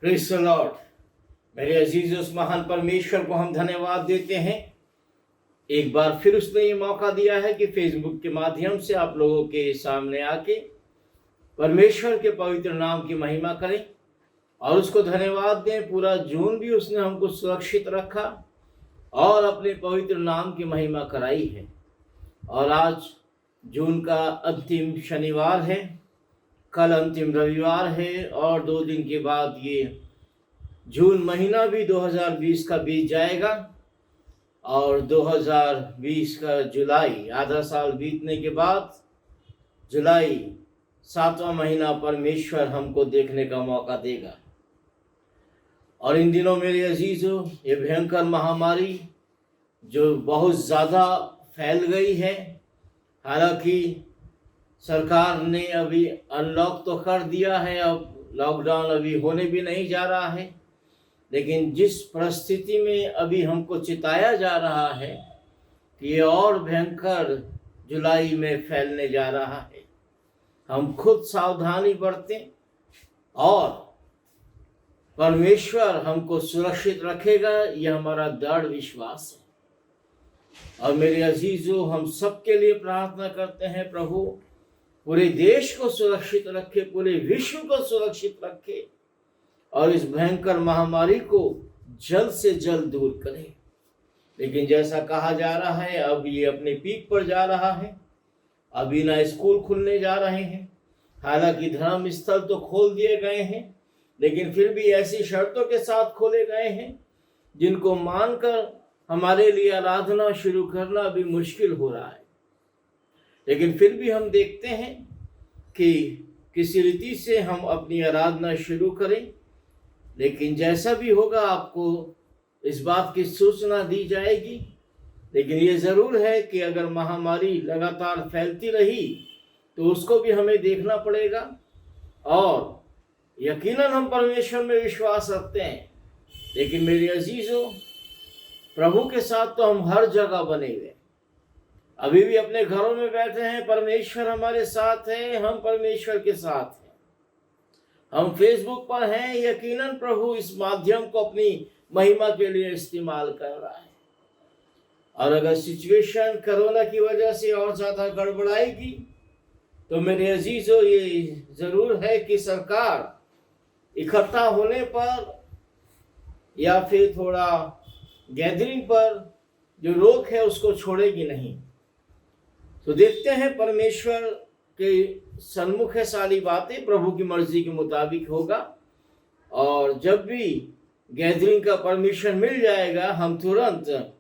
Praise the Lord. मेरे अजीज उस महान परमेश्वर को हम धन्यवाद देते हैं। एक बार फिर उसने ये मौका दिया है कि फेसबुक के माध्यम से आप लोगों के सामने आके परमेश्वर के पवित्र नाम की महिमा करें और उसको धन्यवाद दें। पूरा जून भी उसने हमको सुरक्षित रखा और अपने पवित्र नाम की महिमा कराई है। और आज जून का अंतिम शनिवार है, कल अंतिम रविवार है और 2 दिन के बाद ये जून महीना भी 2020 का बीत जाएगा और 2020 का जुलाई, आधा साल बीतने के बाद जुलाई 7वां महीना परमेश्वर हमको देखने का मौका देगा। और इन दिनों मेरे अजीजों, ये भयंकर महामारी जो बहुत ज़्यादा फैल गई है, हालांकि सरकार ने अभी अनलॉक तो कर दिया है, अब लॉकडाउन अभी होने भी नहीं जा रहा है, लेकिन जिस परिस्थिति में अभी हमको चिताया जा रहा है कि ये और भयंकर जुलाई में फैलने जा रहा है, हम खुद सावधानी बरतें और परमेश्वर हमको सुरक्षित रखेगा, यह हमारा दृढ़ विश्वास है। और मेरे अजीजों, हम सबके लिए प्रार्थना करते हैं, प्रभु पूरे देश को सुरक्षित रखे, पूरे विश्व को सुरक्षित रखे और इस भयंकर महामारी को जल्द से जल्द दूर करे। लेकिन जैसा कहा जा रहा है, अब ये अपने पीक पर जा रहा है। अभी ना स्कूल खुलने जा रहे हैं, हालांकि धर्म स्थल तो खोल दिए गए हैं, लेकिन फिर भी ऐसी शर्तों के साथ खोले गए हैं जिनको मानकर हमारे लिए आराधना शुरू करना अभी मुश्किल हो रहा है। लेकिन फिर भी हम देखते हैं कि किसी रीति से हम अपनी आराधना शुरू करें। लेकिन जैसा भी होगा आपको इस बात की सूचना दी जाएगी। लेकिन ये ज़रूर है कि अगर महामारी लगातार फैलती रही तो उसको भी हमें देखना पड़ेगा और यकीनन हम परमेश्वर में विश्वास रखते हैं। लेकिन मेरे अजीजों, प्रभु के साथ तो हम हर जगह बने हुए, अभी भी अपने घरों में बैठे हैं, परमेश्वर हमारे साथ है, हम परमेश्वर के साथ हैं। हम फेसबुक पर हैं, यकीनन प्रभु इस माध्यम को अपनी महिमा के लिए इस्तेमाल कर रहा है। और अगर सिचुएशन कोरोना की वजह से और ज़्यादा गड़बड़ाएगी तो मेरे अजीजों, ये ज़रूर है कि सरकार इकट्ठा होने पर या फिर थोड़ा गैदरिंग पर जो रोक है उसको छोड़ेगी नहीं। तो देखते हैं, परमेश्वर के सन्मुख है सारी बातें, प्रभु की मर्जी के मुताबिक होगा। और जब भी गैदरिंग का परमिशन मिल जाएगा, हम तुरंत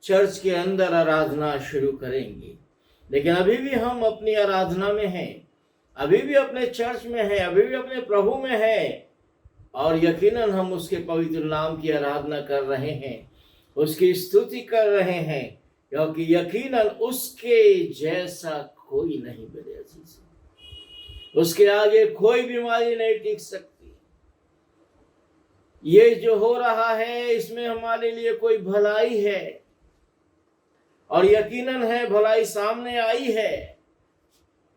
चर्च के अंदर आराधना शुरू करेंगे। लेकिन अभी भी हम अपनी आराधना में हैं, अभी भी अपने चर्च में हैं, अभी भी अपने प्रभु में हैं और यकीनन हम उसके पवित्र नाम की आराधना कर रहे हैं, उसकी स्तुति कर रहे हैं, क्योंकि यकीनन उसके जैसा कोई नहीं मेरे अजीज। उसके आगे कोई बीमारी नहीं टिक सकती। ये जो हो रहा है इसमें हमारे लिए कोई भलाई है और यकीनन है भलाई सामने आई है।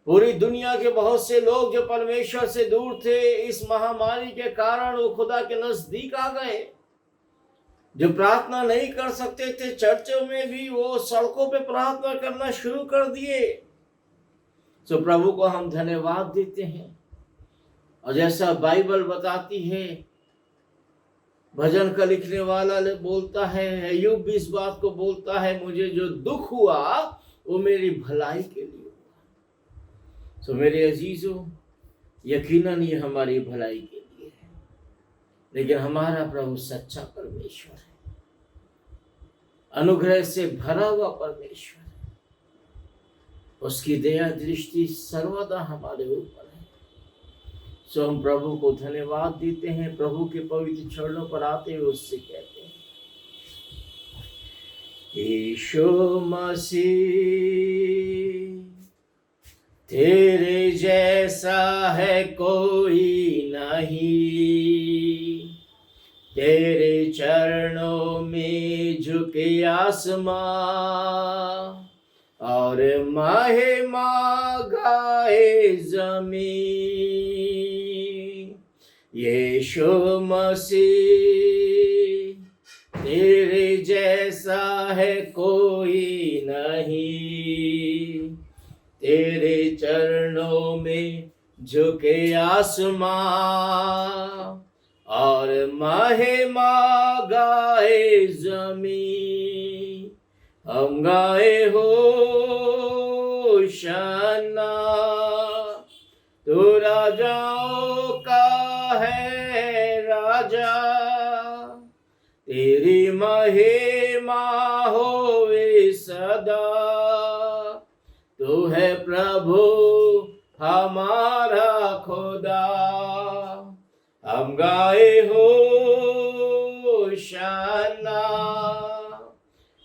पूरी दुनिया के बहुत से लोग जो परमेश्वर से दूर थे, इस महामारी के कारण वो खुदा के नजदीक आ गए। जो प्रार्थना नहीं कर सकते थे चर्चों में भी, वो सड़कों पे प्रार्थना करना शुरू कर दिए। तो प्रभु को हम धन्यवाद देते हैं। और जैसा बाइबल बताती है, भजन का लिखने वाला बोलता है, अय्यूब भी इस बात को बोलता है, मुझे जो दुख हुआ वो मेरी भलाई के लिए हुआ। तो मेरे अजीजों, यकीनन ये हमारी भलाई के लिए है। लेकिन हमारा प्रभु सच्चा परमेश्वर है, अनुग्रह से भरा हुआ परमेश्वर है। उसकी दया दृष्टि सर्वदा हमारे ऊपर है। सो हम प्रभु को धन्यवाद देते हैं। प्रभु के पवित्र चरणों पर आते हुए उससे कहते हैं, यीशु मसीह तेरे जैसा है कोई नहीं, तेरे चरणों में झुके आसमां और महिमा गाए जमीन। यीशु मसीह तेरे जैसा है कोई नहीं, तेरे चरणों में झुके आसमां और महिमा गाए जमीन। हम गाए होशाना, तू राजाओं का है राजा, तेरी महिमा होवे सदा। तू है प्रभु हमारा खुदा, हम गाए होशाना,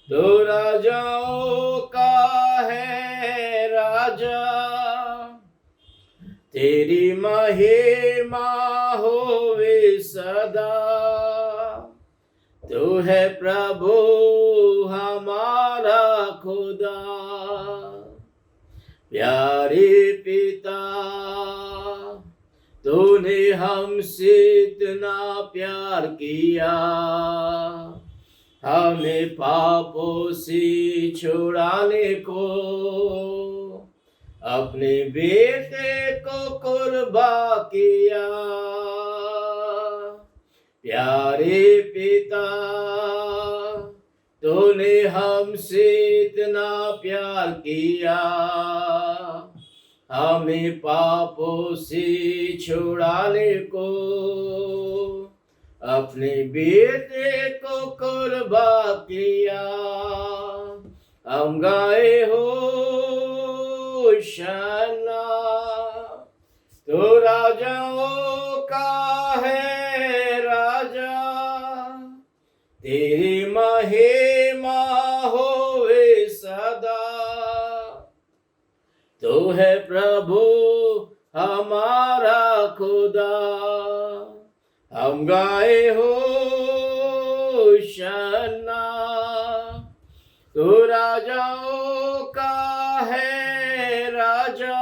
तू राजाओं का है राजा, तेरी महिमा होवे सदा। तू है प्रभु हमारा खुदा। प्यारे पिता, तूने हमसे इतना प्यार किया, हमें पापों से छुड़ाने को अपने बेटे को कुर्बान किया। प्यारे पिता, तूने हमसे इतना प्यार किया, हमें पापों से छुड़ाने को अपने बेटे को कुर्बान किया। हम गाए होशाना, तो राजाओं का है राजा, तेरी महिमा होवे सदा। तो है प्रभु हमारा खुदा, हम गाए होशाना, तो राजाओं का है राजा,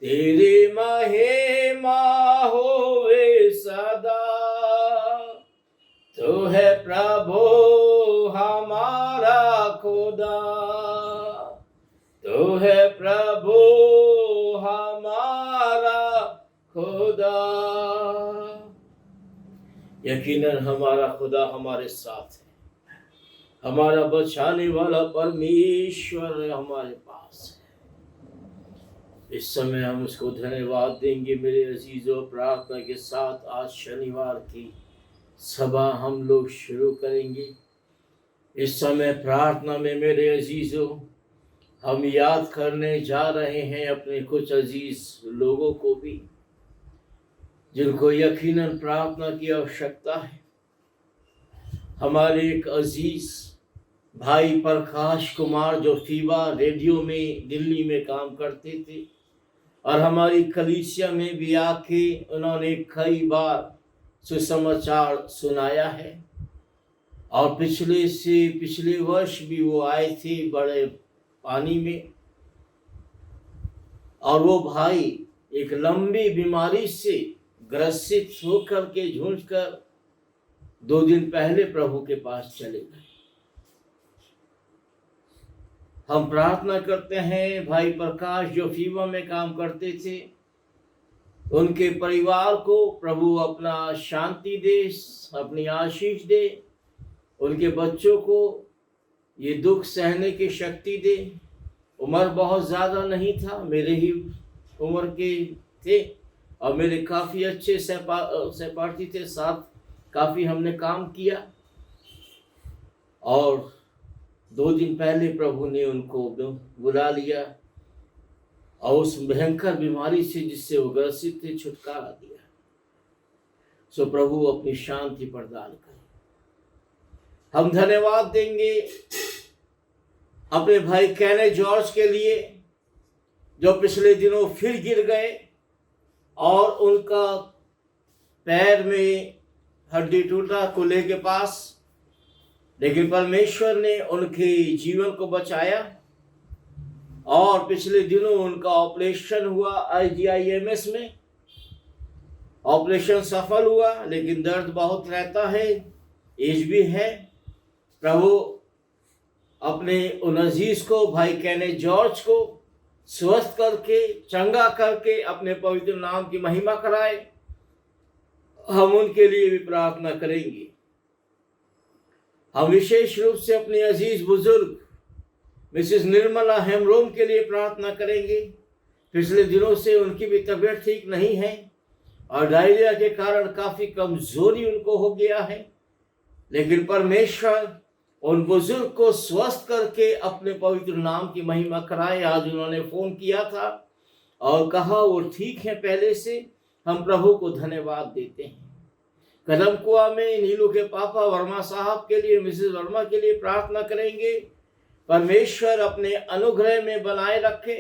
तेरी महिमा होवे सदा। तो है प्रभु हमारा खुदा, तो है प्रभु हमारा खुदा। यकीनन हमारा खुदा हमारे साथ है, हमारा बचाने वाला परमेश्वर हमारे पास है। इस समय हम उसको धन्यवाद देंगे। मेरे अजीजों, प्रार्थना के साथ आज शनिवार की सभा हम लोग शुरू करेंगे। इस समय प्रार्थना में मेरे अजीजों, हम याद करने जा रहे हैं अपने कुछ अजीज लोगों को भी, जिनको यकीनन प्रार्थना की आवश्यकता है। हमारे एक अजीज भाई प्रकाश कुमार, जो फीवा रेडियो में दिल्ली में काम करते थे और हमारी कलीसिया में भी आके उन्होंने कई बार सुसमाचार सुनाया है, और पिछले वर्ष भी वो आए थे बड़े पानी में। और वो भाई एक लंबी बीमारी से ग्रसित होकर के झूझकर 2 दिन पहले प्रभु के पास चले गए। हम प्रार्थना करते हैं भाई प्रकाश जो फीवा में काम करते थे, उनके परिवार को प्रभु अपना शांति दे, अपनी आशीष दे, उनके बच्चों को ये दुख सहने की शक्ति दे। उम्र बहुत ज़्यादा नहीं था, मेरे ही उम्र के थे और मेरे काफ़ी अच्छे सहपाठी थे, साथ काफ़ी हमने काम किया। और 2 दिन पहले प्रभु ने उनको बुला लिया और उस भयंकर बीमारी से जिससे वो ग्रसित थे छुटकारा दिया। सो प्रभु अपनी शांति प्रदान करे। हम धन्यवाद देंगे अपने भाई कैने जॉर्ज के लिए, जो पिछले दिनों फिर गिर गए और उनका पैर में हड्डी टूटा कुल्हे के पास, लेकिन परमेश्वर ने उनके जीवन को बचाया और पिछले दिनों उनका ऑपरेशन हुआ IGIMS में, ऑपरेशन सफल हुआ, लेकिन दर्द बहुत रहता है, एज भी है। प्रभु अपने उन अजीज को, भाई कहने जॉर्ज को स्वस्थ करके, चंगा करके अपने पवित्र नाम की महिमा कराए। हम उनके लिए भी प्रार्थना करेंगे। हम विशेष रूप से अपनी अजीज बुजुर्ग मिसेस निर्मला हेमरोम के लिए प्रार्थना करेंगे। पिछले दिनों से उनकी भी तबीयत ठीक नहीं है और डायरिया के कारण काफी कमजोरी उनको हो गया है, लेकिन परमेश्वर उन बुजुर्ग को स्वस्थ करके अपने पवित्र नाम की महिमा कराए। आज उन्होंने फोन किया था और कहा वो ठीक है पहले से। हम प्रभु को धन्यवाद देते हैं। कदम कुआ में नीलू के पापा वर्मा साहब के लिए, मिसेस वर्मा के लिए प्रार्थना करेंगे। परमेश्वर अपने अनुग्रह में बनाए रखे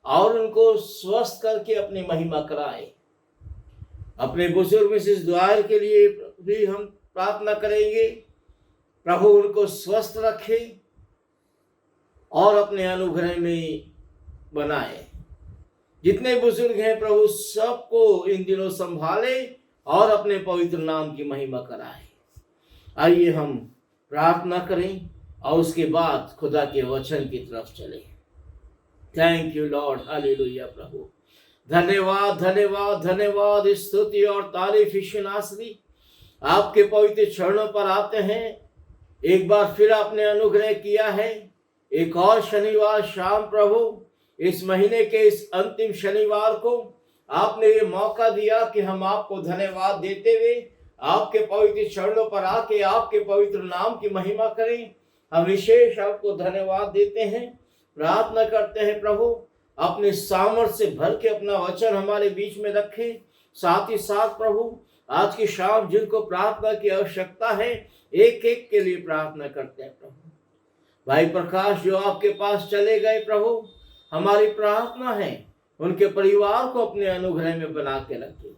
और उनको स्वस्थ करके अपनी महिमा कराए। अपने बुजुर्ग मिसेस द्वार के लिए भी हम प्रार्थना करेंगे। प्रभु उनको स्वस्थ रखे और अपने अनुग्रह में बनाए। जितने बुजुर्ग हैं प्रभु सबको इन दिनों संभाले और अपने पवित्र नाम की महिमा कराए। आइए हम प्रार्थना करें और उसके बाद खुदा के वचन की तरफ चलें। Thank you lord, hallelujah. प्रभु धन्यवाद, धन्यवाद, धन्यवाद, स्तुति और तारीफ ईश्वर नासरी आपके पवित्र चरणों पर आते हैं। एक बार फिर आपने अनुग्रह किया है, एक और शनिवार शाम प्रभु, इस महीने के इस अंतिम शनिवार को आपने ये मौका दिया कि हम आपको धन्यवाद देते हुए आपके पवित्र चरणों पर आके आपके पवित्र नाम की महिमा करें। हम विशेष आपको धन्यवाद देते हैं, प्रार्थना करते हैं प्रभु अपने सामर्थ्य से भर के अपना वचन हमारे बीच में रखें। साथ ही साथ प्रभु आज की शाम जिनको प्रार्थना की आवश्यकता है, एक एक के लिए प्रार्थना करते हैं प्रभु। भाई प्रकाश जो आपके पास चले गए प्रभु, हमारी प्रार्थना है उनके परिवार को अपने अनुग्रह में बना के रखें।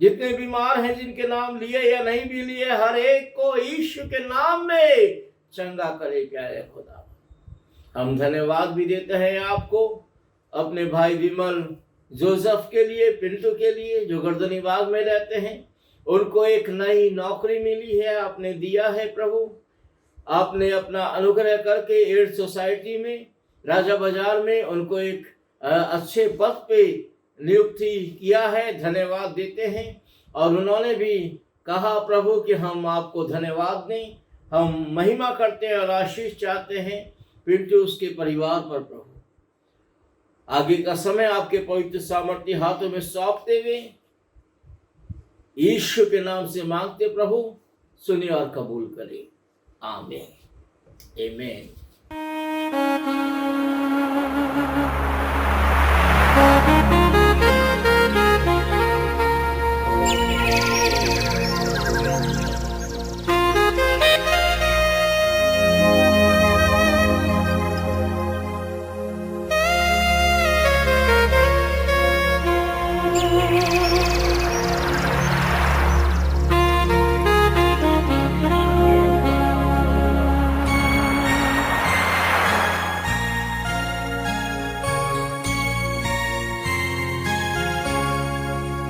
जितने बीमार हैं, जिनके नाम लिए या नहीं भी लिए, हर एक को यीशु के नाम में चंगा करे प्यारे खुदा। हम धन्यवाद भी देते हैं आपको अपने भाई विमल जोसेफ के लिए, पिंटू के लिए जो गर्दनीबाग में रहते हैं। उनको एक नई नौकरी मिली है, आपने दिया है प्रभु। आपने अपना अनुग्रह करके एड सोसाइटी में राजा बाजार में उनको एक अच्छे पद पे नियुक्ति किया है, धन्यवाद देते हैं। और उन्होंने भी कहा प्रभु कि हम आपको धन्यवाद दें, हम महिमा करते हैं और आशीष चाहते हैं पिंटू उसके परिवार पर प्रभु। आगे का समय आपके पवित्र सामर्थ्य हाथों में सौंपते हुए यीशु के नाम से मांगते प्रभु, सुनिए और कबूल करें। आमीन, आमीन।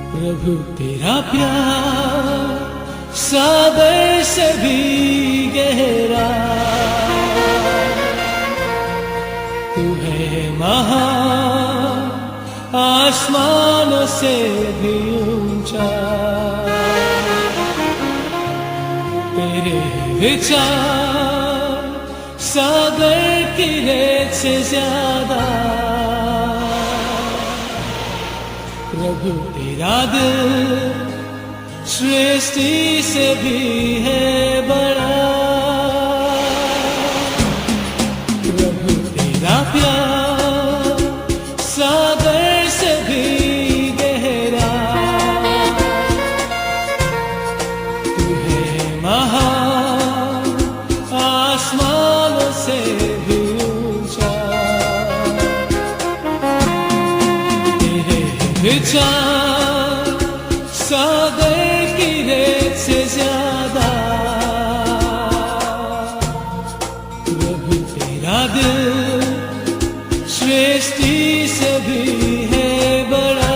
प्रभु तेरा प्यार सागर से भी गहरा, तू है महान आसमानों से भी ऊंचा। तेरे विचार सागर की रेत से ज्यादा, प्रभु तेरा दिल सृष्टि से भी है बड़ा। प्रभु तेरा प्यार सागर से भी गहरा, तू है महान आसमानों से भी ऊंचा। तेरे विचार सागर की रेत से ज्यादा, प्रभु तेरा दिल सृष्टि से भी है बड़ा।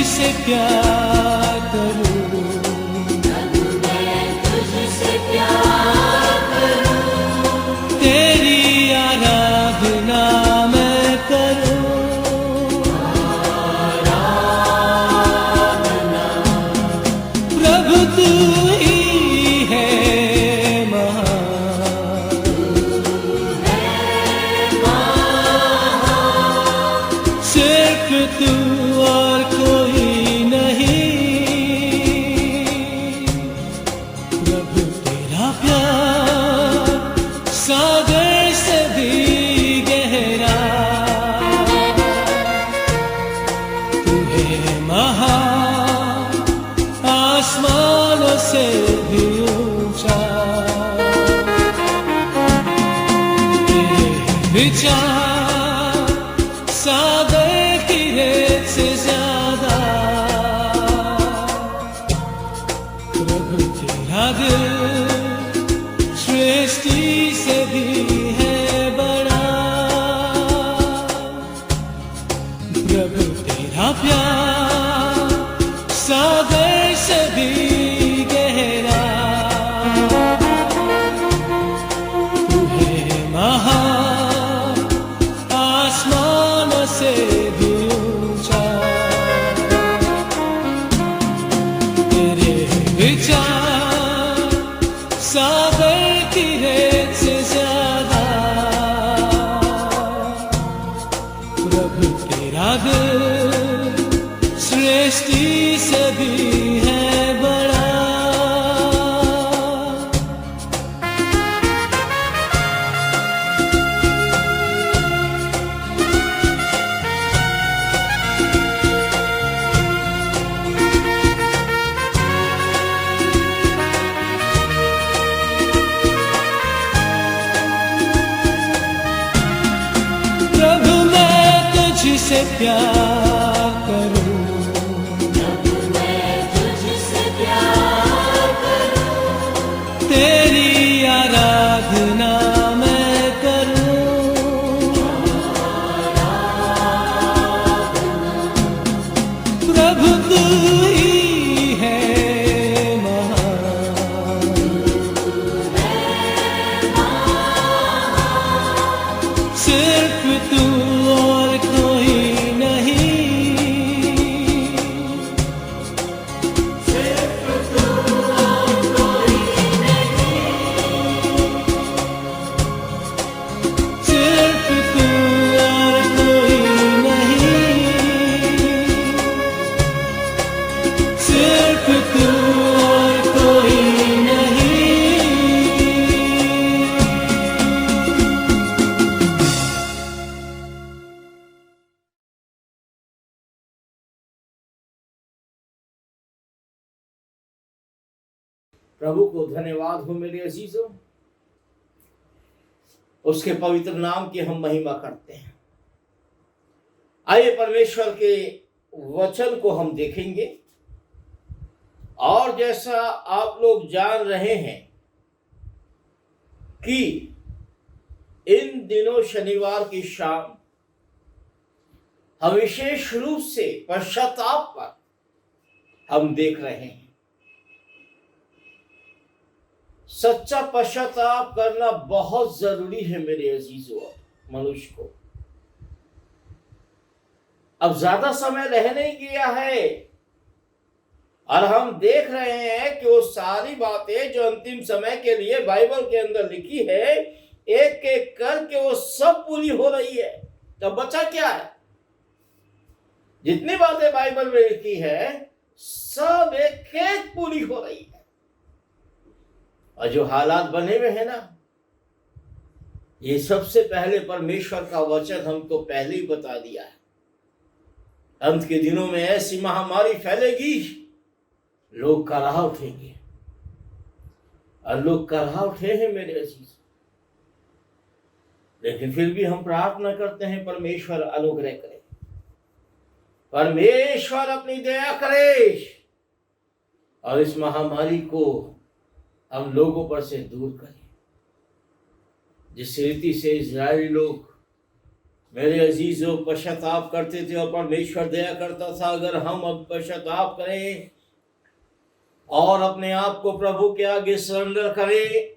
तुझसे प्यार करूं, तेरी आराधना मैं करूं, प्रभु तू ही है महान, सिर्फ तू और कोई नहीं, प्रभु तेरा प्यार सागर से भी गहरा, तू है महान आसमानों से भी ऊंचा, तेरे विचार सागर की रेत से ज्यादा, प्रभु तेरा दिल सृष्टि से भी है बड़ा, प्रभु तेरा प्यार सागर से भी गहरा, तू है महान आसमानों से भी ऊंचा, तेरे विचार सागर की रेत से ज्यादा, प्रभु तेरा दिल सृष्टि से भी है बड़ा। प्रभु मैं तुझसे प्यार करूं, तेरी आराधना मैं करूं, प्रभु तू ही है महान, सिर्फ तू और कोई नहीं, सिर्फ तू और कोई नहीं, सिर्फ तू और कोई नहीं। प्रभु को धन्यवाद हो मेरे अजीजों, उसके पवित्र नाम की हम महिमा करते हैं। आइए परमेश्वर के वचन को हम देखेंगे, और जैसा आप लोग जान रहे हैं कि इन दिनों शनिवार की शाम हम विशेष रूप से पश्चाताप पर हम देख रहे हैं। सच्चा पश्चाताप करना बहुत जरूरी है मेरे अजीजों मनुष्य को। अब ज्यादा समय रह नहीं गया है, और हम देख रहे हैं कि वो सारी बातें जो अंतिम समय के लिए बाइबल के अंदर लिखी है, एक एक करके वो सब पूरी हो रही है। तो बचा क्या है? जितनी बातें बाइबल में लिखी है सब एक एक पूरी हो रही है। और जो हालात बने हुए हैं ना, ये सबसे पहले परमेश्वर का वचन हमको पहले ही बता दिया है। अंत के दिनों में ऐसी महामारी फैलेगी, लोग कराह उठेंगे, और लोग कराह उठे हैं मेरे अजीज। लेकिन फिर भी हम प्रार्थना करते हैं परमेश्वर अनुग्रह करे, परमेश्वर अपनी दया करे और इस महामारी को हम लोगों पर से दूर करें। जिस रीति से इजरायली लोग मेरे अजीजों, पश्चाताप करते थे और परमेश्वर दया करता था। अगर हम अब पश्चाताप करें और अपने आप को प्रभु के आगे सरेंडर करें,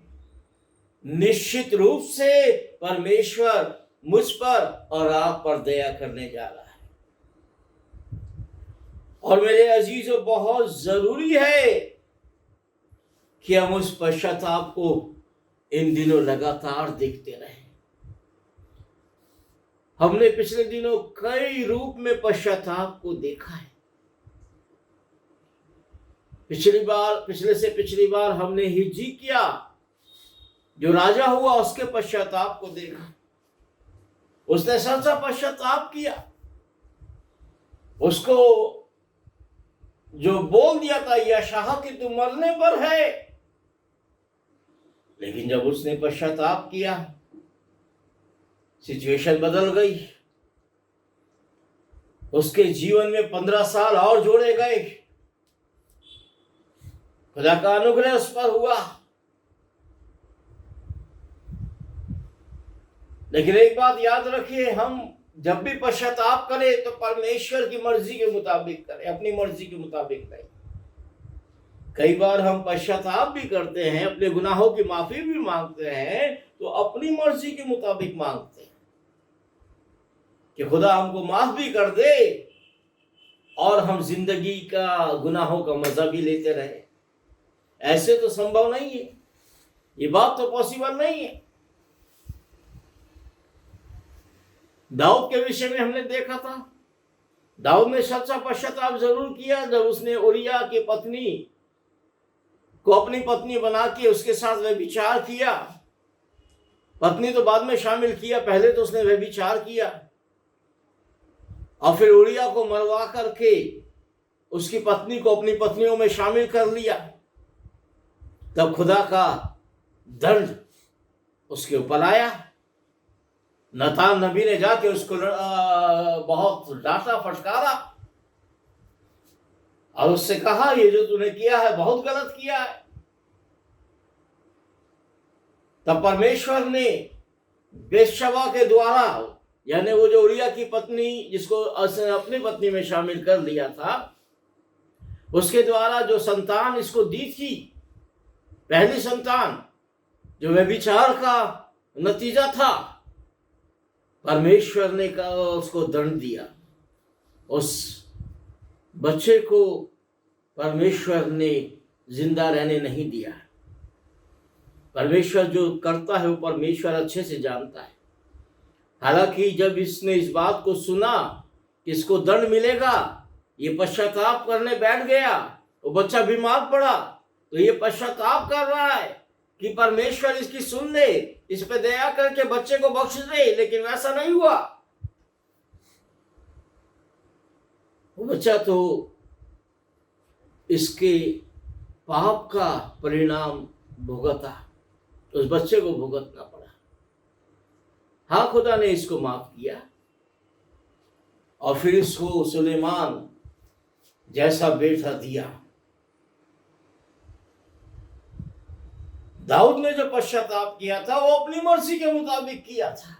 निश्चित रूप से परमेश्वर मुझ पर और आप पर दया करने जा रहा है। और मेरे अजीजों, बहुत जरूरी है कि हम उस पश्चाताप को इन दिनों लगातार देखते रहे। हमने पिछले दिनों कई रूप में पश्चाताप को देखा है। पिछली बार हमने हिजकिय्या जो राजा हुआ उसके पश्चाताप को देखा। उसने सच्चा पश्चाताप किया। उसको जो बोल दिया था यशायाह कि तू मरने पर है, लेकिन जब उसने पश्चाताप किया सिचुएशन बदल गई। उसके जीवन में 15 साल और जोड़े गए। खुदा का अनुग्रह उस पर हुआ। लेकिन एक बात याद रखिए, हम जब भी पश्चाताप करें तो परमेश्वर की मर्जी के मुताबिक करें, अपनी मर्जी के मुताबिक नहीं। कई बार हम पश्चाताप भी करते हैं, अपने गुनाहों की माफी भी मांगते हैं, तो अपनी मर्जी के मुताबिक मांगते हैं कि खुदा हमको माफ भी कर दे और हम जिंदगी का गुनाहों का मजा भी लेते रहे। ऐसे तो संभव नहीं है, ये बात तो पॉसिबल नहीं है। दाऊद के विषय में हमने देखा था, दाऊद ने सच्चा पश्चाताप जरूर किया जब उसने उरिया की पत्नी को अपनी पत्नी बना के उसके साथ व्यभिचार किया। पत्नी तो बाद में शामिल किया, पहले तो उसने व्यभिचार किया और फिर उरिया को मरवा करके उसकी पत्नी को अपनी पत्नियों में शामिल कर लिया। तब खुदा का दंड उसके ऊपर आया। नतान नबी ने जाके उसको बहुत डांटा फटकारा और उससे कहा, ये जो तूने किया है बहुत गलत किया है। तब परमेश्वर ने बेशवा के द्वारा, यानी वो जो उरिया की पत्नी जिसको उसने अपनी पत्नी में शामिल कर लिया था, उसके द्वारा जो संतान इसको दी थी, पहली संतान जो व्यभिचार का नतीजा था, परमेश्वर ने कहा उसको दंड दिया। उस बच्चे को परमेश्वर ने जिंदा रहने नहीं दिया। परमेश्वर जो करता है वो परमेश्वर अच्छे से जानता है। हालांकि जब इसने इस बात को सुना कि इसको दंड मिलेगा, ये पश्चाताप करने बैठ गया। वो बच्चा बीमार पड़ा तो ये पश्चाताप कर रहा है कि परमेश्वर इसकी सुन ले, इस पे दया करके बच्चे को बख्श दे, लेकिन वैसा नहीं हुआ। वो बच्चा तो इसके पाप का परिणाम भुगता, उस बच्चे को भुगतना पड़ा। हाँ, खुदा ने इसको माफ किया और फिर इसको सुलेमान जैसा बेटा दिया। दाऊद ने जो पश्चाताप किया था वो अपनी मर्जी के मुताबिक किया था,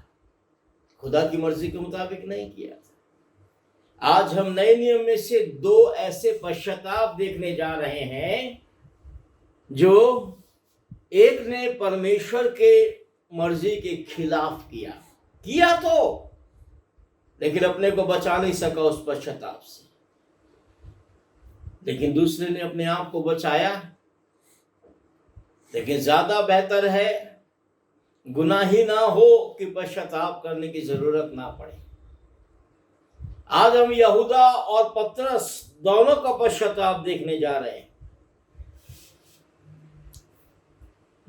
खुदा की मर्जी के मुताबिक नहीं किया था। आज हम नए नियम में से 2 ऐसे पश्चाताप देखने जा रहे हैं जो एक ने परमेश्वर के मर्जी के खिलाफ किया तो, लेकिन अपने को बचा नहीं सका उस पश्चाताप से। लेकिन दूसरे ने अपने आप को बचाया। लेकिन ज्यादा बेहतर है गुनाह ही ना हो कि पश्चाताप करने की जरूरत ना पड़े। आज हम यहूदा और पतरस दोनों का पश्चाताप देखने जा रहे हैं।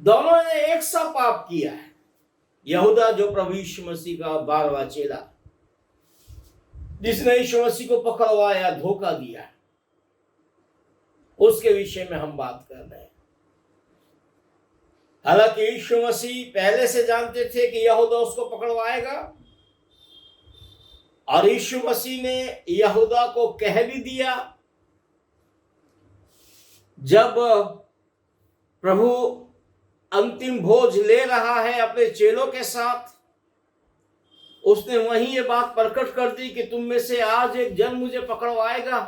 दोनों ने एक सा पाप किया है। यहूदा जो प्रभु यीशु मसीह का 12वां चेला, जिसने यीशु मसीह को पकड़वाया, धोखा दिया, उसके विषय में हम बात कर रहे हैं। हालांकि यीशु मसीह पहले से जानते थे कि यहूदा उसको पकड़वाएगा और यीशु मसीह ने यहूदा को कह भी दिया। जब प्रभु अंतिम भोज ले रहा है अपने चेलों के साथ, उसने वहीं ये बात प्रकट कर दी कि तुम में से आज एक जन मुझे पकड़वाएगा।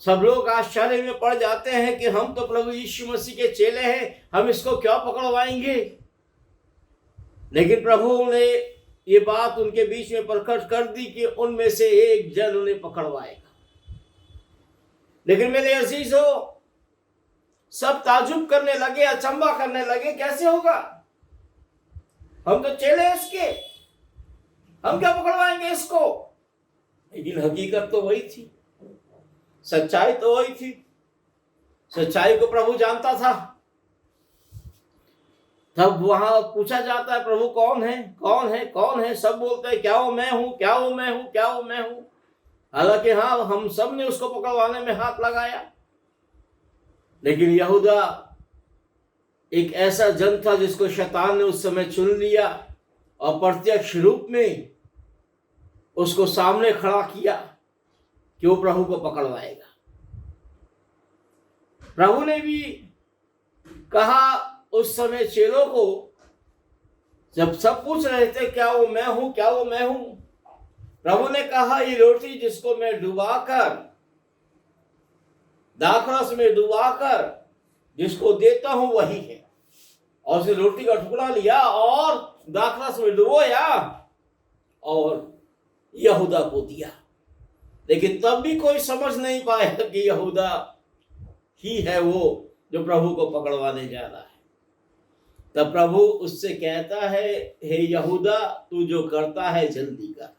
सब लोग आश्चर्य में पड़ जाते हैं कि हम तो प्रभु यीशु मसीह के चेले हैं, हम इसको क्यों पकड़वाएंगे। लेकिन प्रभु ने ये बात उनके बीच में प्रकट कर दी कि उनमें से एक जन उन्हें पकड़वाएगा। लेकिन मेरे अजीजों, सब ताजुब करने लगे, अचंभा करने लगे, कैसे होगा, हम तो चेले हैं इसके, हम क्या पकड़वाएंगे इसको। लेकिन हकीकत तो वही थी, सच्चाई तो वही थी। सच्चाई को प्रभु जानता था। तब वहां पूछा जाता है, प्रभु कौन है, कौन है, कौन है। सब बोलते हैं, क्या वो मैं हूं, क्या वो मैं हूं, क्या वो मैं हूं। हालांकि हाँ, हम सब ने उसको पकड़वाने में हाथ लगाया। लेकिन यहूदा एक ऐसा जन था जिसको शैतान ने उस समय चुन लिया और प्रत्यक्ष रूप में उसको सामने खड़ा किया कि वो प्रभु को पकड़वाएगा। प्रभु ने भी कहा उस समय चेलों को, जब सब पूछ रहे थे क्या वो मैं हूं, क्या वो मैं हूं, प्रभु ने कहा ये रोटी जिसको मैं डुबाकर, दाखरस में डुबाकर जिसको देता हूं वही है। और उसने रोटी का टुकड़ा लिया और दाखरस में डुबोया और यहूदा को दिया। लेकिन तब भी कोई समझ नहीं पाया कि यहूदा ही है वो जो प्रभु को पकड़वाने जा रहा है। तब प्रभु उससे कहता है, हे यहूदा, तू जो करता है जल्दी कर,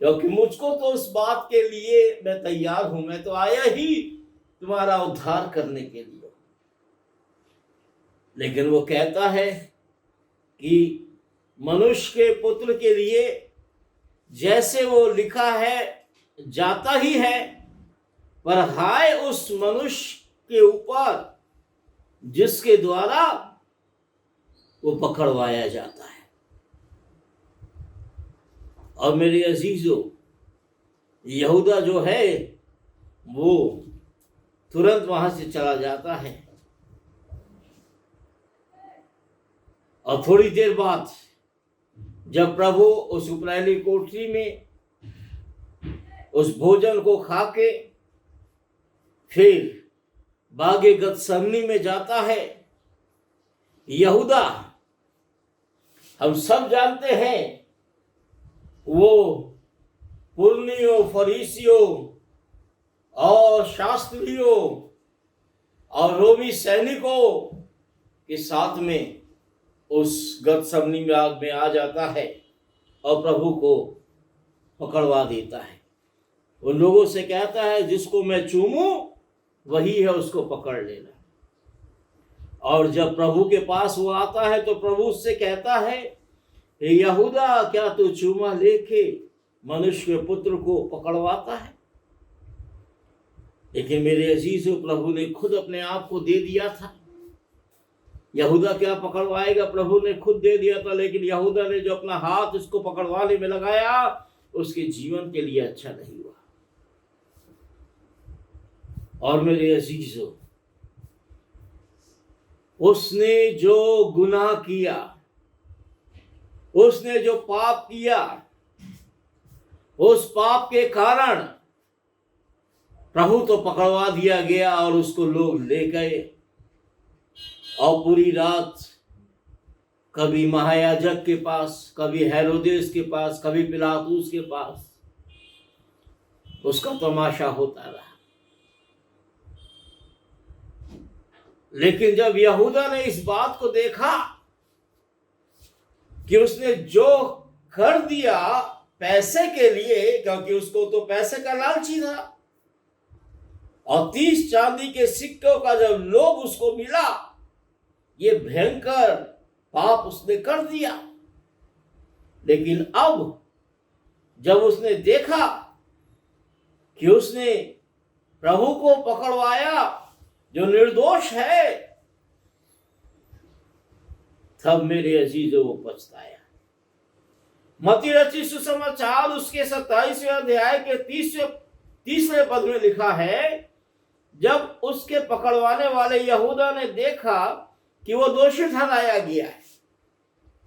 क्योंकि मुझको तो उस बात के लिए मैं तैयार हूं, मैं तो आया ही तुम्हारा उद्धार करने के लिए। लेकिन वो कहता है कि मनुष्य के पुत्र के लिए जैसे वो लिखा है जाता ही है, पर हाय उस मनुष्य के ऊपर जिसके द्वारा वो पकड़वाया जाता है। और मेरे अजीजों, यहूदा जो है वो तुरंत वहां से चला जाता है। और थोड़ी देर बाद जब प्रभु उस उपराली कोठरी में उस भोजन को खा के फिर बागे गतसमनी में जाता है, यहूदा, हम सब जानते हैं, वो पुरनियों, फरीसियों और शास्त्रियों और रोमी सैनिकों के साथ में उस गतसमनी में आ जाता है और प्रभु को पकड़वा देता है। उन लोगों से कहता है, जिसको मैं चूमूं वही है, उसको पकड़ लेना। और जब प्रभु के पास वो आता है तो प्रभु उससे कहता है, हे यहूदा, क्या तू चूमा लेके मनुष्य के पुत्र को पकड़वाता है। लेकिन मेरे अजीजों, प्रभु ने खुद अपने आप को दे दिया था। यहूदा क्या पकड़वाएगा, प्रभु ने खुद दे दिया था। लेकिन यहूदा ने जो अपना हाथ उसको पकड़वाने में लगाया, उसके जीवन के लिए अच्छा नहीं हुआ। और मेरे अजीजों, उसने जो गुनाह किया, उसने जो पाप किया, उस पाप के कारण प्रभु तो पकड़वा दिया गया और उसको लोग ले गए और पूरी रात कभी महायाजक के पास, कभी हेरोदेस के पास, कभी पिलातुस के पास उसका तमाशा होता रहा। लेकिन जब यहूदा ने इस बात को देखा कि उसने जो कर दिया पैसे के लिए, क्योंकि उसको तो पैसे का लालची था, और 30 चांदी के सिक्कों का जब लोभ उसको मिला, ये भयंकर पाप उसने कर दिया। लेकिन अब जब उसने देखा कि उसने प्रभु को पकड़वाया जो निर्दोष है, तब मेरे अजीजों वो पछताया। मत्ती रचित सुसमाचार उसके 27वें अध्याय के 30वें पद में लिखा है, जब उसके पकड़वाने वाले यहूदा ने देखा कि वो दोषी ठहराया गया है,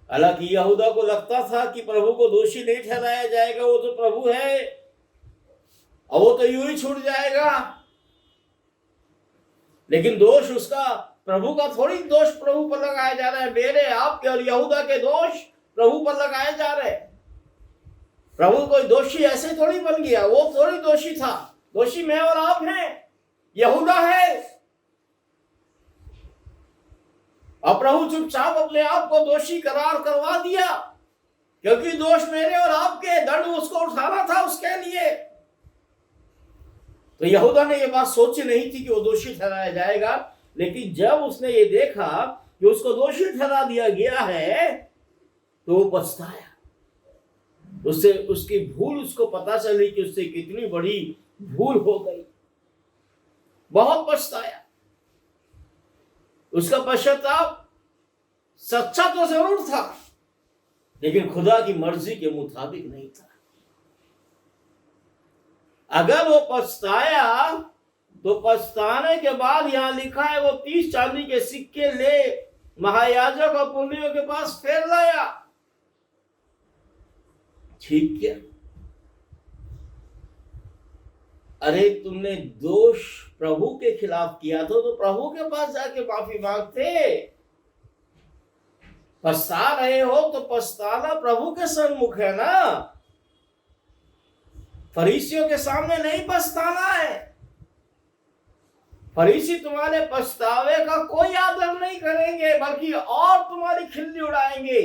हालांकि यहूदा को लगता था कि प्रभु को दोषी नहीं ठहराया जाएगा, वो तो प्रभु है और वो तो यूं ही छूट जाएगा। लेकिन दोष उसका, प्रभु का थोड़ी दोष प्रभु पर लगाया जा रहा है, मेरे आपके और यहूदा के दोष प्रभु पर लगाए जा रहे हैं। प्रभु कोई दोषी ऐसे थोड़ी बन गया, वो थोड़ी दोषी था। दोषी मैं और आप हैं, यहूदा है। और प्रभु चुपचाप अपने आप को दोषी करार करवा दिया, क्योंकि दोष मेरे और आपके, दंड उसको उठाना था उसके लिए। तो यहूदा ने यह बात सोची नहीं थी कि वो दोषी ठहराया जाएगा, लेकिन जब उसने ये देखा कि उसको दोषी ठहरा दिया गया है तो वो पछताया। उससे उसकी भूल उसको पता चली कि उससे कितनी बड़ी भूल हो गई, बहुत पछताया। उसका पश्चाताप सच्चा तो जरूर था, लेकिन खुदा की मर्जी के मुताबिक नहीं था। अगर वो पछताया तो पछताने के बाद यहां लिखा है वो 30 चांदी के सिक्के ले महायाजक और पुर्नियों के पास फेर लाया। ठीक क्या? अरे तुमने दोष प्रभु के खिलाफ किया तो प्रभु के पास जाके माफी मांगते। पछता रहे हो तो पछताना प्रभु के सन्मुख है ना, फरीसियों के सामने नहीं पछताना है। फरीसी तुम्हारे पछतावे का कोई आदर नहीं करेंगे, बल्कि और तुम्हारी खिल्ली उड़ाएंगे।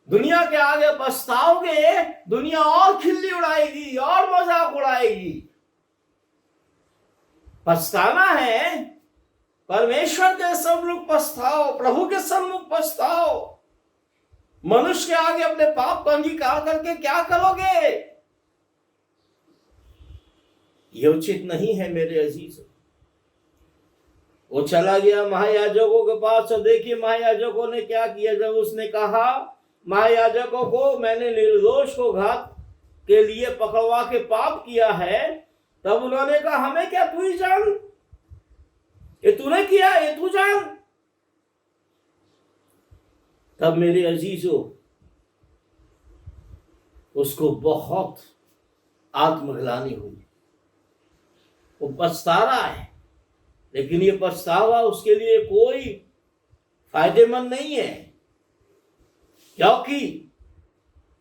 दुनिया के आगे पछताओगे, दुनिया और खिल्ली उड़ाएगी और मजाक उड़ाएगी। पछताना है, परमेश्वर के सम्मुख पछताओ, प्रभु के सम्मुख पछताओ। मनुष्य के आगे अपने पाप को अंगीकार करके क्या करोगे? यह उचित नहीं है मेरे अजीज। वो चला गया महायाजकों के पास, और देखिए महायाजकों ने क्या किया। जब उसने कहा महायाजकों को, मैंने निर्दोष को घात के लिए पकड़वा के पाप किया है, तब उन्होंने कहा हमें क्या, तू ही जान, ये तूने किया, ये तू जान। तब मेरे अजीजों उसको बहुत आत्मग्लानि हुई। वो पछता रहा है, लेकिन ये पछतावा उसके लिए कोई फायदेमंद नहीं है, क्योंकि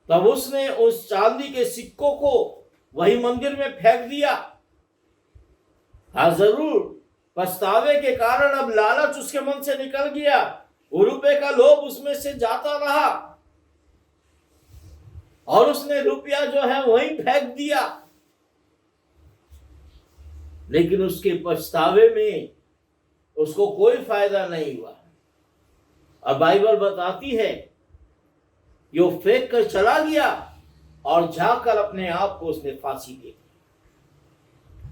तब उसने उस चांदी के सिक्कों को वही मंदिर में फेंक दिया। हाँ जरूर, पछतावे के कारण अब लालच उसके मन से निकल गया, वो रुपए का लोभ उसमें से जाता रहा और उसने रुपया जो है वहीं फेंक दिया। लेकिन उसके पछतावे में उसको कोई फायदा नहीं हुआ। अब बाइबल बताती है कि वो फेंक कर चला गया और जाकर अपने आप को उसने फांसी दे दी,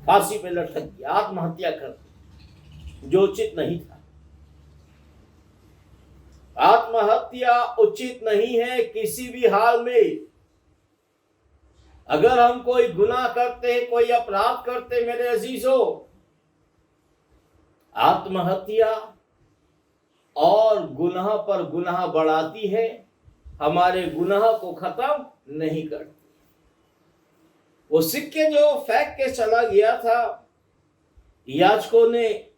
फांसी पे लटक गया, आत्महत्या कर दी, जो उचित नहीं था। आत्महत्या उचित नहीं है किसी भी हाल में। अगर हम कोई गुनाह करते, कोई अपराध करते मेरे अजीजों, आत्महत्या और गुनाह पर गुनाह बढ़ाती है, हमारे गुनाह को खत्म नहीं करती। वो सिक्के जो फेंक के चला गया था, याजकों ने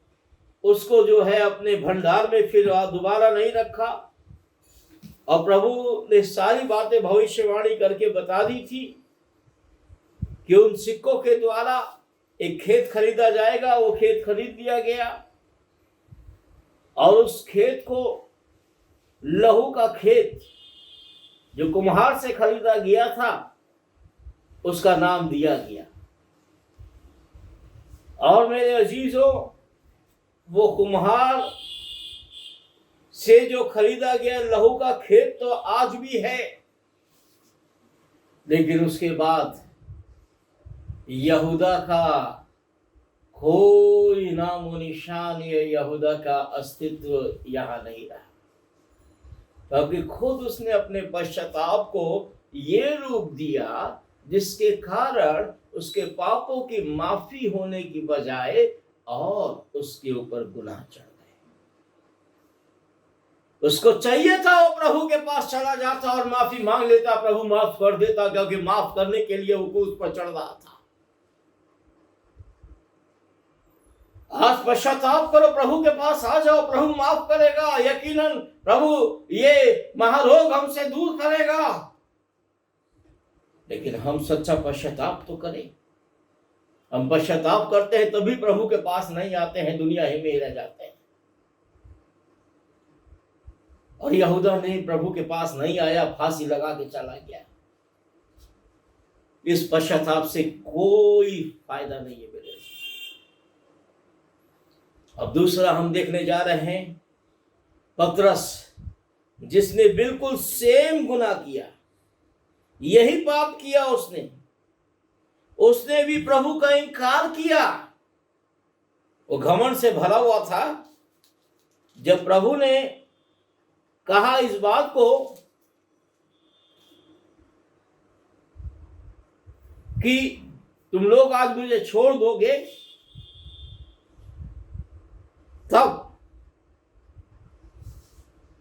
उसको जो है अपने भंडार में फिर दोबारा नहीं रखा, और प्रभु ने सारी बातें भविष्यवाणी करके बता दी थी कि उन सिक्कों के द्वारा एक खेत खरीदा जाएगा। वो खेत खरीद लिया गया और उस खेत को लहू का खेत, जो कुम्हार से खरीदा गया था, उसका नाम दिया गया। और मेरे अजीजों, वो कुम्हार से जो खरीदा गया लहू का खेत तो आज भी है, लेकिन उसके बाद यहूदा का कोई नामो निशान, यहूदा का अस्तित्व यहां नहीं रहा, क्योंकि खुद उसने अपने पश्चाताप को ये रूप दिया जिसके कारण उसके पापों की माफी होने की बजाय और उसके ऊपर गुनाह चढ़ गए। उसको चाहिए था वो प्रभु के पास चला जाता और माफी मांग लेता, प्रभु माफ कर देता, क्योंकि माफ करने के लिए वो क्रूस पर चढ़ रहा था। आज पश्चाताप करो, प्रभु के पास आ जाओ, प्रभु माफ करेगा। यकीनन प्रभु ये महारोग हमसे दूर करेगा। लेकिन हम सच्चा पश्चाताप तो करें। हम पश्चाताप करते हैं तभी प्रभु के पास नहीं आते हैं, दुनिया ही में रह जाते हैं। और यहूदा ने प्रभु के पास नहीं आया, फांसी लगा के चला गया। इस पश्चाताप से कोई फायदा नहीं है मेरे। अब दूसरा हम देखने जा रहे हैं पतरस, जिसने बिल्कुल सेम गुनाह किया, यही पाप किया उसने भी प्रभु का इनकार किया। वो घमंड से भरा हुआ था। जब प्रभु ने कहा इस बात को कि तुम लोग आज मुझे छोड़ दोगे, तब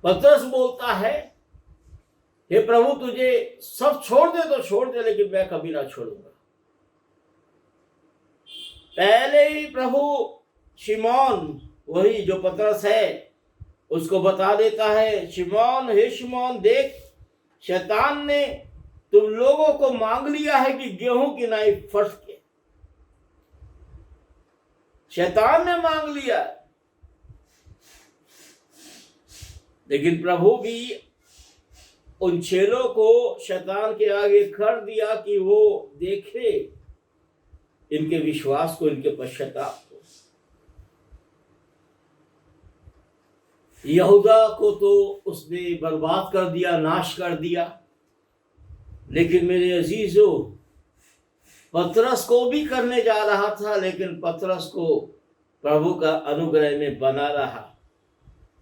पतरस बोलता है, हे प्रभु तुझे सब छोड़ दे तो छोड़ दे, लेकिन मैं कभी ना छोड़ूंगा। पहले ही प्रभु शिमोन, वही जो पतरस है, उसको बता देता है, शिमोन, हे शिमोन देख, शैतान ने तुम लोगों को मांग लिया है कि गेहूं की नाई फट के। शैतान ने मांग लिया, लेकिन प्रभु भी उन चेलों को शैतान के आगे कर दिया कि वो देखे इनके विश्वास को, इनके पश्चाताप को। यहूदा को तो उसने बर्बाद कर दिया, नाश कर दिया, लेकिन मेरे अजीजों, पतरस को भी करने जा रहा था, लेकिन पतरस को प्रभु का अनुग्रह में बना रहा।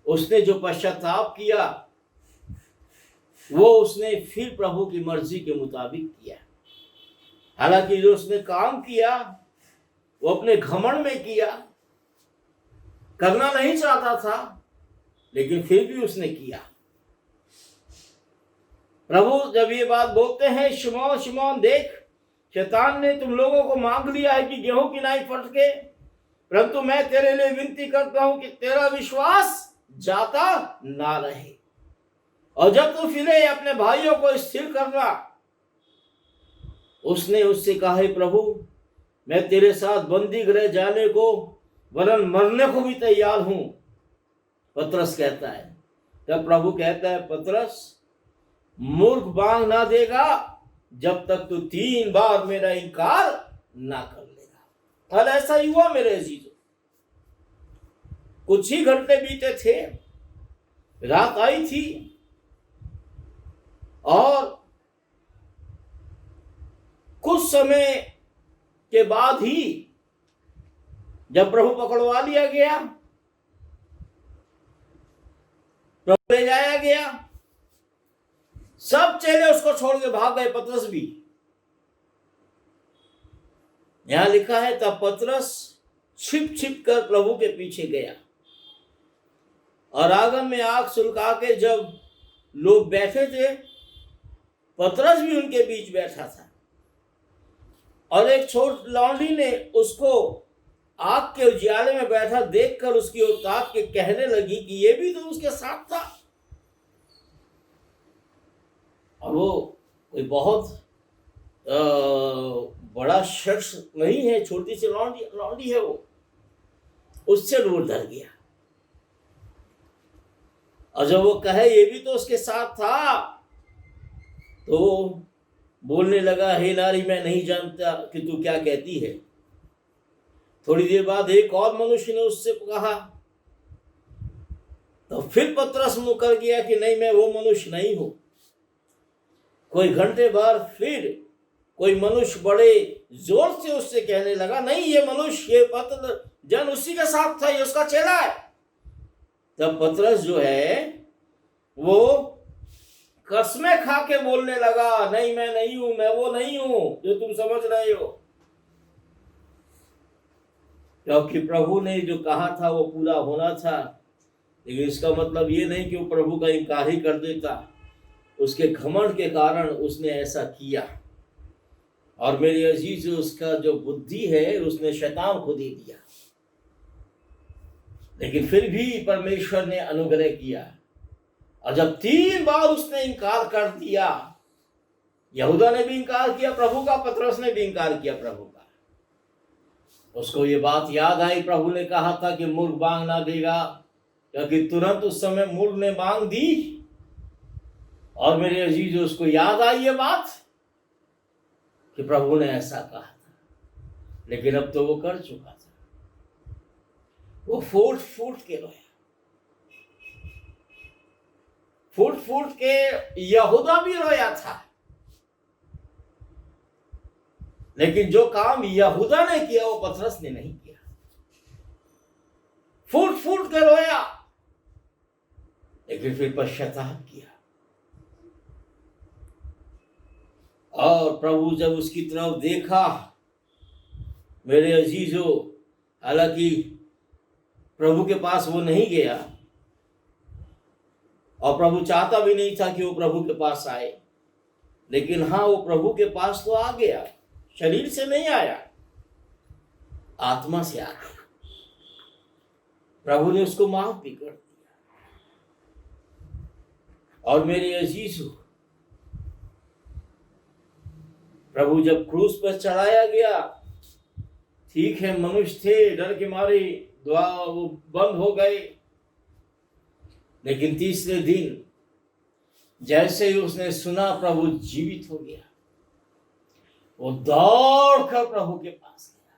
उसने जो पश्चाताप किया वो उसने फिर प्रभु की मर्जी के मुताबिक किया। हालांकि जो उसने काम किया वो अपने घमंड में किया, करना नहीं चाहता था, लेकिन फिर भी उसने किया। प्रभु जब ये बात बोलते हैं, शिमोन शिमोन देख, शैतान ने तुम लोगों को मांग लिया है कि गेहूं की नाई फटके, परंतु मैं तेरे लिए विनती करता हूं कि तेरा विश्वास जाता ना रहे, और जब तू फिरे अपने भाइयों को स्थिर करना। उसने उससे कहा, हे प्रभु मैं तेरे साथ बंदी गृह जाने को वरन मरने को भी तैयार हूं। पतरस कहता है, तब प्रभु कहता है, पतरस मूर्ख बांग ना देगा जब तक तू 3 बार मेरा इनकार ना कर लेगा। और ऐसा ही हुआ मेरे अजीजों। कुछ ही घंटे बीते थे, रात आई थी, और कुछ समय के बाद ही जब प्रभु पकड़वा लिया गया, प्रभु ले जाया गया, सब चेले उसको छोड़ के भाग गए, पतरस भी। यहां लिखा है, तब पतरस छिप छिप कर प्रभु के पीछे गया, और आंगन में आग सुलगा के जब लोग बैठे थे, पतरस भी उनके बीच बैठा था। और एक छोटी लौंडी ने उसको आग के उजियाले में बैठा देखकर उसकी ओर ताक के कहने लगी कि ये भी तो उसके साथ था। और वो कोई बहुत बड़ा शख्स नहीं है, छोटी सी लौंडी है वो, उससे दूर डर गया। और जब वो कहे ये भी तो उसके साथ था, तो बोलने लगा, हे नारी मैं नहीं जानता कि तू क्या कहती है। थोड़ी देर बाद एक और मनुष्य ने उससे कहा, तो फिर पतरस मुकर गया कि नहीं मैं वो मनुष्य नहीं हूं। कोई घंटे बाद फिर कोई मनुष्य बड़े जोर से उससे कहने लगा, नहीं ये मनुष्य, ये पत्र जन उसी के साथ था, ये उसका चेला है। तब पतरस जो है वो कसमें खा के बोलने लगा, नहीं मैं नहीं हूं, मैं वो नहीं हूं जो तुम समझ रहे हो। क्योंकि प्रभु ने जो कहा था वो पूरा होना था। लेकिन इसका मतलब ये नहीं कि वो प्रभु का इनकार ही कर देता। उसके घमंड के कारण उसने ऐसा किया। और मेरे अजीज, उसका जो बुद्धि है उसने शैतान को दे दिया। लेकिन फिर भी परमेश्वर ने अनुग्रह किया। और जब 3 बार उसने इनकार कर दिया, यहूदा ने भी इनकार किया प्रभु का, पतरस ने भी इनकार किया प्रभु का, उसको ये बात याद आई। प्रभु ने कहा था कि मूर्ख मांग ना देगा, क्योंकि तुरंत उस समय मूर्ख ने मांग दी। और मेरे अजीज, उसको याद आई ये बात कि प्रभु ने ऐसा कहा था, लेकिन अब तो वो कर चुका था। वो फूट फूट के रोया, फूट फूट के यहूदा भी रोया था। लेकिन जो काम यहूदा ने किया वो पतरस ने नहीं किया। फूट फूट के रोया, लेकिन फिर पश्चाताप किया। और प्रभु जब उसकी तरफ देखा, मेरे अजीजों, हालांकि प्रभु के पास वो नहीं गया और प्रभु चाहता भी नहीं था कि वो प्रभु के पास आए, लेकिन हाँ, वो प्रभु के पास तो आ गया। शरीर से नहीं आया, आत्मा से आ गया। प्रभु ने उसको माफ भी कर दिया। और मेरे अजीजों, प्रभु जब क्रूस पर चढ़ाया गया, ठीक है, मनुष्य थे, डर के मारे द्वार वो बंद हो गए, लेकिन तीसरे दिन जैसे ही उसने सुना प्रभु जीवित हो गया, वो दौड़कर प्रभु के पास गया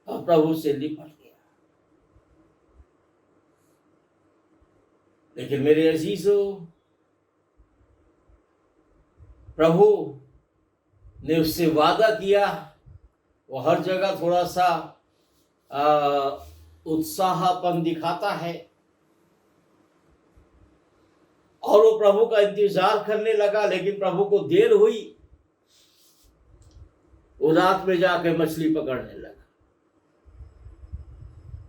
और प्रभु से लिपट गया। लेकिन मेरे अजीजों, प्रभु ने उससे वादा किया। वो हर जगह थोड़ा सा उत्साहपन दिखाता है, और वो प्रभु का इंतजार करने लगा। लेकिन प्रभु को देर हुई, वो रात में जाकर मछली पकड़ने लगा।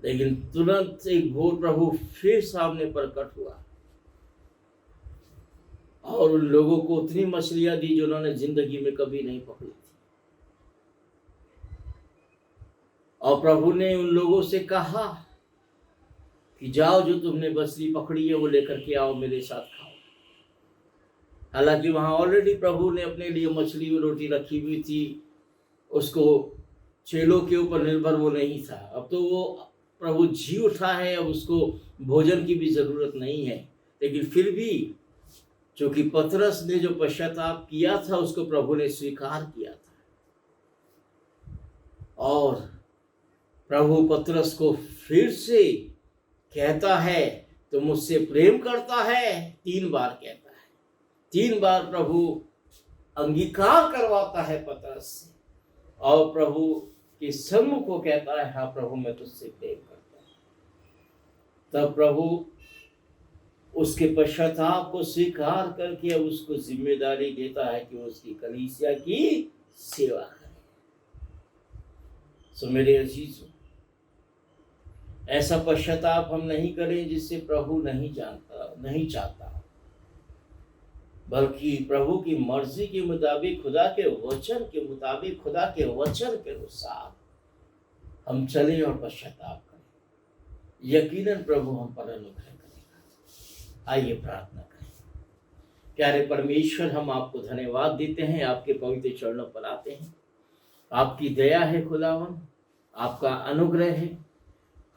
लेकिन तुरंत एक भोर प्रभु फिर सामने प्रकट हुआ और उन लोगों को उतनी मछलियां दी जो उन्होंने जिंदगी में कभी नहीं पकड़ी थी। और प्रभु ने उन लोगों से कहा कि जाओ, जो तुमने मछली पकड़ी है वो लेकर के आओ, मेरे साथ खाओ। हालांकि वहां ऑलरेडी प्रभु ने अपने लिए मछली और रोटी रखी हुई थी, उसको चेलों के ऊपर निर्भर वो नहीं था। अब तो वो प्रभु जी उठा है, अब उसको भोजन की भी जरूरत नहीं है। लेकिन फिर भी क्योंकि पतरस ने जो पश्चाताप किया था उसको प्रभु ने स्वीकार किया था, और प्रभु पतरस को फिर से कहता है तो मुझसे प्रेम करता है, 3 बार कहता है। 3 बार प्रभु अंगीकार करवाता है पतरस से, और प्रभु के सम्मुख को कहता है, हाँ प्रभु मैं तुझसे प्रेम करता हूं। तब प्रभु उसके पश्चाताप को स्वीकार करके अब उसको जिम्मेदारी देता है कि वो उसकी कलीसिया की सेवा करे। सो मेरे अजीजों, ऐसा पश्चाताप हम नहीं करें जिससे प्रभु नहीं चाहता, बल्कि प्रभु की मर्जी के मुताबिक, खुदा के वचन के मुताबिक, खुदा के वचन के अनुसार हम चले और पश्चाताप करें। यकीनन प्रभु हम पर अनुग्रह करेगा। आइए प्रार्थना करें। प्यारे परमेश्वर, हम आपको धन्यवाद देते हैं, आपके पवित्र चरणों पर आते हैं। आपकी दया है खुदावन, आपका अनुग्रह है।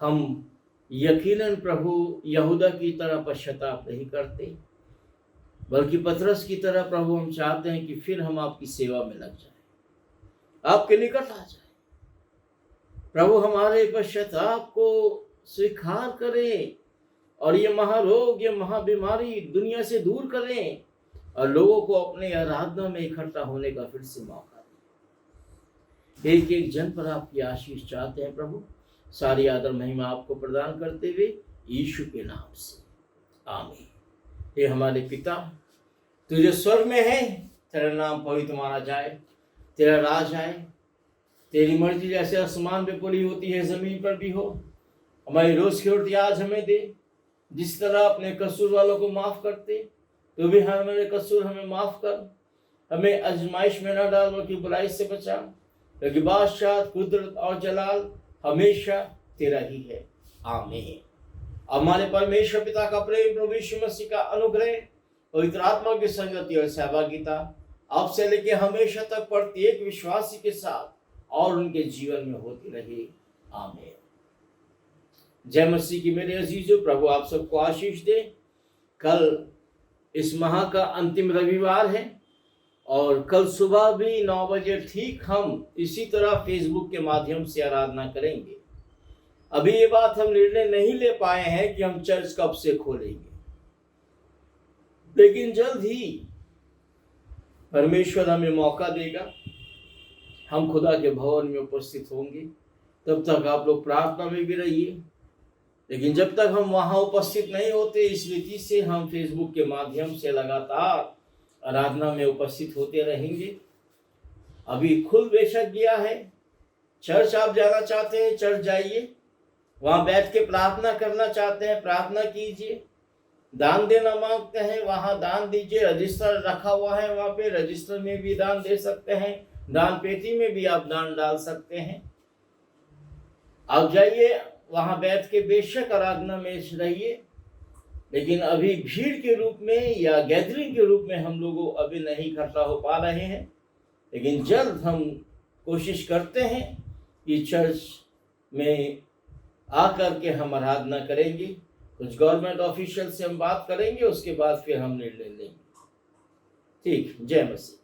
हम यकीनन प्रभु यहूदा की तरह पश्चाताप नहीं करते, बल्कि पतरस की तरह प्रभु हम चाहते हैं कि फिर हम आपकी सेवा में लग जाएं, आपके निकट आ जाएं। प्रभु हमारे पश्चाताप को स्वीकार करें और ये महारोग, ये महाबीमारी दुनिया से दूर करें और लोगों को अपने आराधना में इकट्ठा होने का फिर से मौका दें। एक एक जन पर आपकी आशीष चाहते हैं प्रभु। सारी आदर महिमा आपको प्रदान करते हुए यीशु के नाम से, आमीन। हे हमारे पिता, तू जो स्वर्ग में है, तेरा नाम पवित्र माना जाए, तेरा राज आए, तेरी मर्जी जैसे आसमान पे पूरी होती है जमीन पर भी हो। हमारी रोज की रोटी आज हमें दे, जिस तरह अपने कसूर वालों को माफ करते तो भी हमारे कसूर हमें माफ कर। हमें आजमाइश में न डाल बल्कि बुराई से बचा, क्योंकि बादशाह, कुदरत और जलाल हमेशा तेरा ही है। आमीन। हमारे परमेश्वर पिता का प्रेम, प्रभु यीशु मसीह का अनुग्रह, पवित्र आत्मा की संगति और सहभागिता अब से लेके हमेशा तक प्रत्येक विश्वासी के साथ और उनके जीवन में होती रही। आमीन। जय मसीह की मेरे अजीजों, प्रभु आप सबको आशीष दे। कल इस माह का अंतिम रविवार है और कल सुबह भी 9 बजे ठीक हम इसी तरह फेसबुक के माध्यम से आराधना करेंगे। अभी ये बात हम निर्णय नहीं ले पाए हैं कि हम चर्च कब से खोलेंगे, लेकिन जल्द ही परमेश्वर हमें मौका देगा, हम खुदा के भवन में उपस्थित होंगे। तब तक आप लोग प्रार्थना में भी रहिए। लेकिन जब तक हम वहां उपस्थित नहीं होते, इस रीति से हम फेसबुक के माध्यम से लगातार आराधना में उपस्थित होते रहेंगे। अभी खुल बेशक गया है, चर्च आप जाना चाहते हैं चर्च जाइए, वहां बैठ के प्रार्थना करना चाहते हैं प्रार्थना कीजिए, दान देना मांगते हैं वहां दान दीजिए। रजिस्टर रखा हुआ है, वहां पे रजिस्टर में भी दान दे सकते हैं, दान पेटी में भी आप दान डाल सकते हैं। आप जाइए, वहां बैठ के बेशक आराधना में रहिए। लेकिन अभी भीड़ के रूप में या गैदरिंग के रूप में हम लोगों अभी नहीं इकट्ठा हो पा रहे हैं, लेकिन जल्द हम कोशिश करते हैं कि चर्च में आकर के हम आराधना करेंगे। कुछ गवर्नमेंट ऑफिशियल से हम बात करेंगे, उसके बाद फिर हम निर्णय लेंगे। ठीक, जय मसीह।